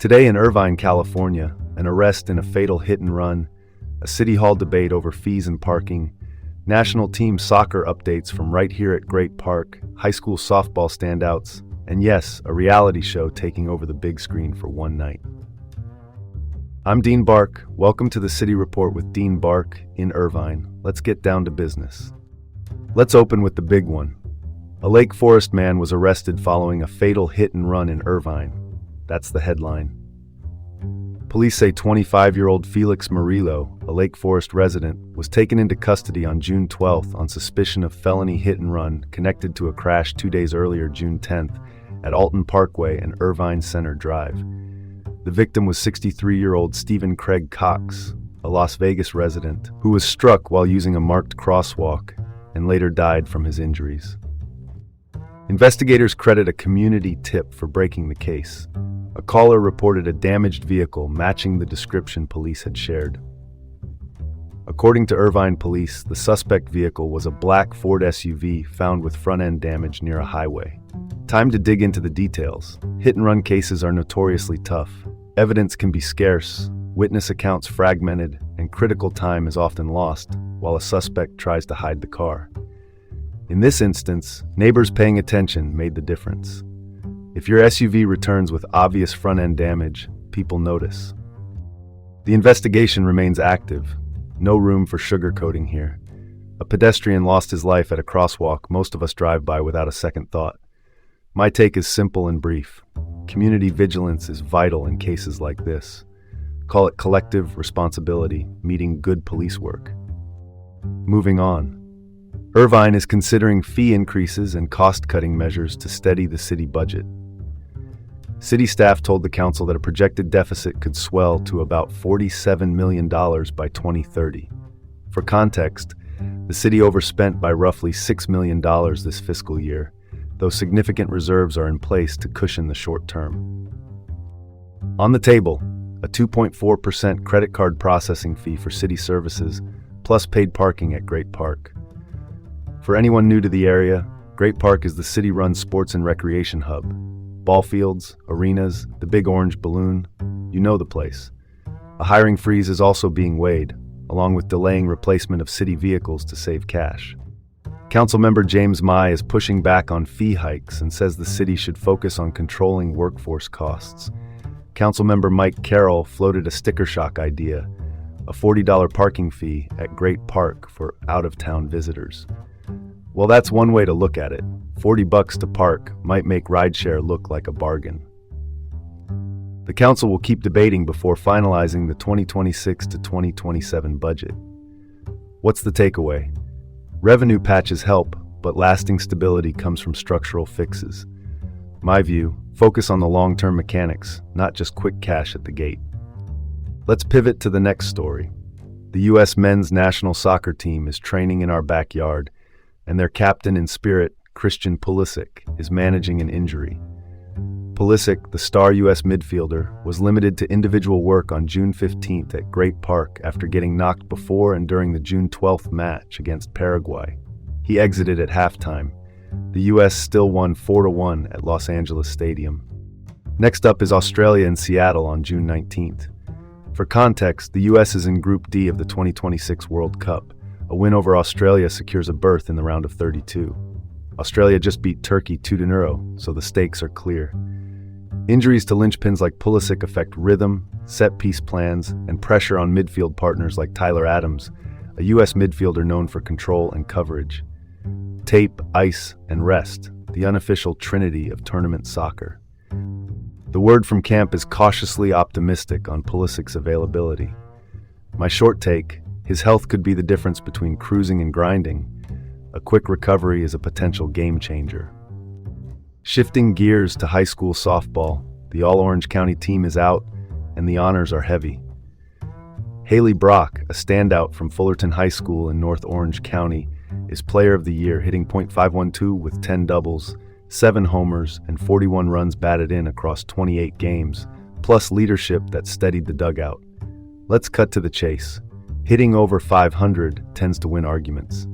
Today in Irvine, California, an arrest in a fatal hit-and-run, a city hall debate over fees and parking, national team soccer updates from right here at Great Park, high school softball standouts, and yes, a reality show taking over the big screen for one night. I'm Dean Bark. Welcome to the City Report with Dean Bark in Irvine. Let's get down to business. Let's open with the big one. A Lake Forest man was arrested following a fatal hit-and-run in Irvine. That's the headline. Police say 25-year-old Felix Murillo, a Lake Forest resident, was taken into custody on June 12th on suspicion of felony hit-and-run connected to a crash 2 days earlier, June 10th, at Alton Parkway and Irvine Center Drive. The victim was 63-year-old Stephen Craig Cox, a Las Vegas resident, who was struck while using a marked crosswalk and later died from his injuries. Investigators credit a community tip for breaking the case. A caller reported a damaged vehicle matching the description police had shared. According to Irvine police, the suspect vehicle was a black Ford SUV found with front-end damage near a highway. Time to dig into the details. Hit-and-run cases are notoriously tough. Evidence can be scarce, witness accounts fragmented, and critical time is often lost while a suspect tries to hide the car. In this instance, neighbors paying attention made the difference. If your SUV returns with obvious front-end damage, people notice. The investigation remains active. No room for sugarcoating here. A pedestrian lost his life at a crosswalk most of us drive by without a second thought. My take is simple and brief. Community vigilance is vital in cases like this. Call it collective responsibility, meeting good police work. Moving on. Irvine is considering fee increases and cost-cutting measures to steady the city budget. City staff told the council that a projected deficit could swell to about $47 million by 2030. For context, the city overspent by roughly $6 million this fiscal year, though significant reserves are in place to cushion the short term. On the table, a 2.4% credit card processing fee for city services, plus paid parking at Great Park. For anyone new to the area, Great Park is the city-run sports and recreation hub. Ball fields, arenas, the big orange balloon, you know the place. A hiring freeze is also being weighed, along with delaying replacement of city vehicles to save cash. Councilmember James Mai is pushing back on fee hikes and says the city should focus on controlling workforce costs. Councilmember Mike Carroll floated a sticker shock idea, a $40 parking fee at Great Park for out-of-town visitors. Well, that's one way to look at it. $40 to park might make rideshare look like a bargain. The council will keep debating before finalizing the 2026 to 2027 budget. What's the takeaway? Revenue patches help, but lasting stability comes from structural fixes. My view, focus on the long-term mechanics, not just quick cash at the gate. Let's pivot to the next story. The U.S. men's national soccer team is training in our backyard, and their captain in spirit, Christian Pulisic, is managing an injury. Pulisic, the star U.S. midfielder, was limited to individual work on June 15th at Great Park after getting knocked before and during the June 12th match against Paraguay. He exited at halftime. The U.S. still won 4-1 at Los Angeles Stadium. Next up is Australia and Seattle on June 19th. For context, the U.S. is in Group D of the 2026 World Cup. A win over Australia secures a berth in the round of 32. Australia just beat Turkey 2-0, so the stakes are clear. Injuries to linchpins like Pulisic affect rhythm, set-piece plans, and pressure on midfield partners like Tyler Adams, a U.S. midfielder known for control and coverage. Tape, ice, and rest, the unofficial trinity of tournament soccer. The word from camp is cautiously optimistic on Pulisic's availability. My short take: his health could be the difference between cruising and grinding. A quick recovery is a potential game changer. Shifting gears to high school softball, the All-Orange County team is out, and the honors are heavy. Haley Brock, a standout from Fullerton High School in North Orange County, is Player of the Year, hitting .512 with 10 doubles, 7 homers, and 41 runs batted in across 28 games, plus leadership that steadied the dugout. Let's cut to the chase. Hitting over .500 tends to win arguments.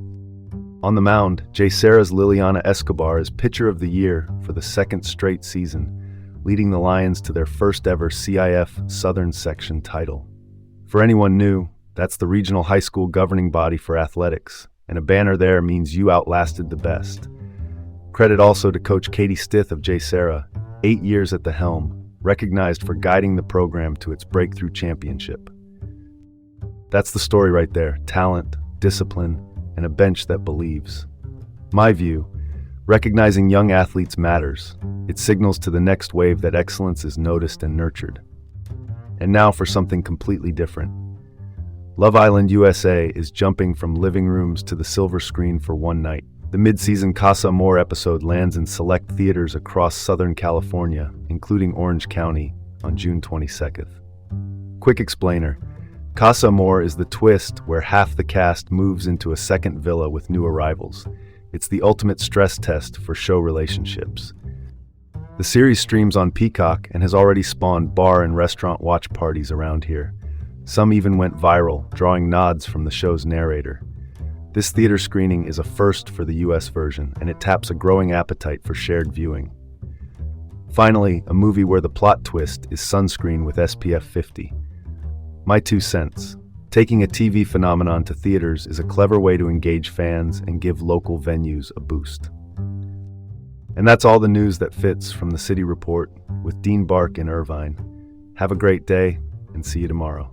On the mound, JSerra's Liliana Escobar is Pitcher of the Year for the second straight season, leading the Lions to their first ever CIF Southern Section title. For anyone new, that's the regional high school governing body for athletics, and a banner there means you outlasted the best. Credit also to Coach Katie Stith of J. Sarah, 8 years at the helm, recognized for guiding the program to its breakthrough championship. That's the story right there: talent, discipline, and a bench that believes. My view, recognizing young athletes matters. It signals to the next wave that excellence is noticed and nurtured. And now for something completely different. Love Island USA is jumping from living rooms to the silver screen for one night. The mid-season Casa Amor episode lands in select theaters across Southern California, including Orange County, on June 22nd. Quick explainer: Casa Amor is the twist where half the cast moves into a second villa with new arrivals. It's the ultimate stress test for show relationships. The series streams on Peacock and has already spawned bar and restaurant watch parties around here. Some even went viral, drawing nods from the show's narrator. This theater screening is a first for the US version, and it taps a growing appetite for shared viewing. Finally, a movie where the plot twist is sunscreen with SPF 50. My 2 cents. Taking a TV phenomenon to theaters is a clever way to engage fans and give local venues a boost. And that's all the news that fits from the City Report with Dean Bark in Irvine. Have a great day, and see you tomorrow.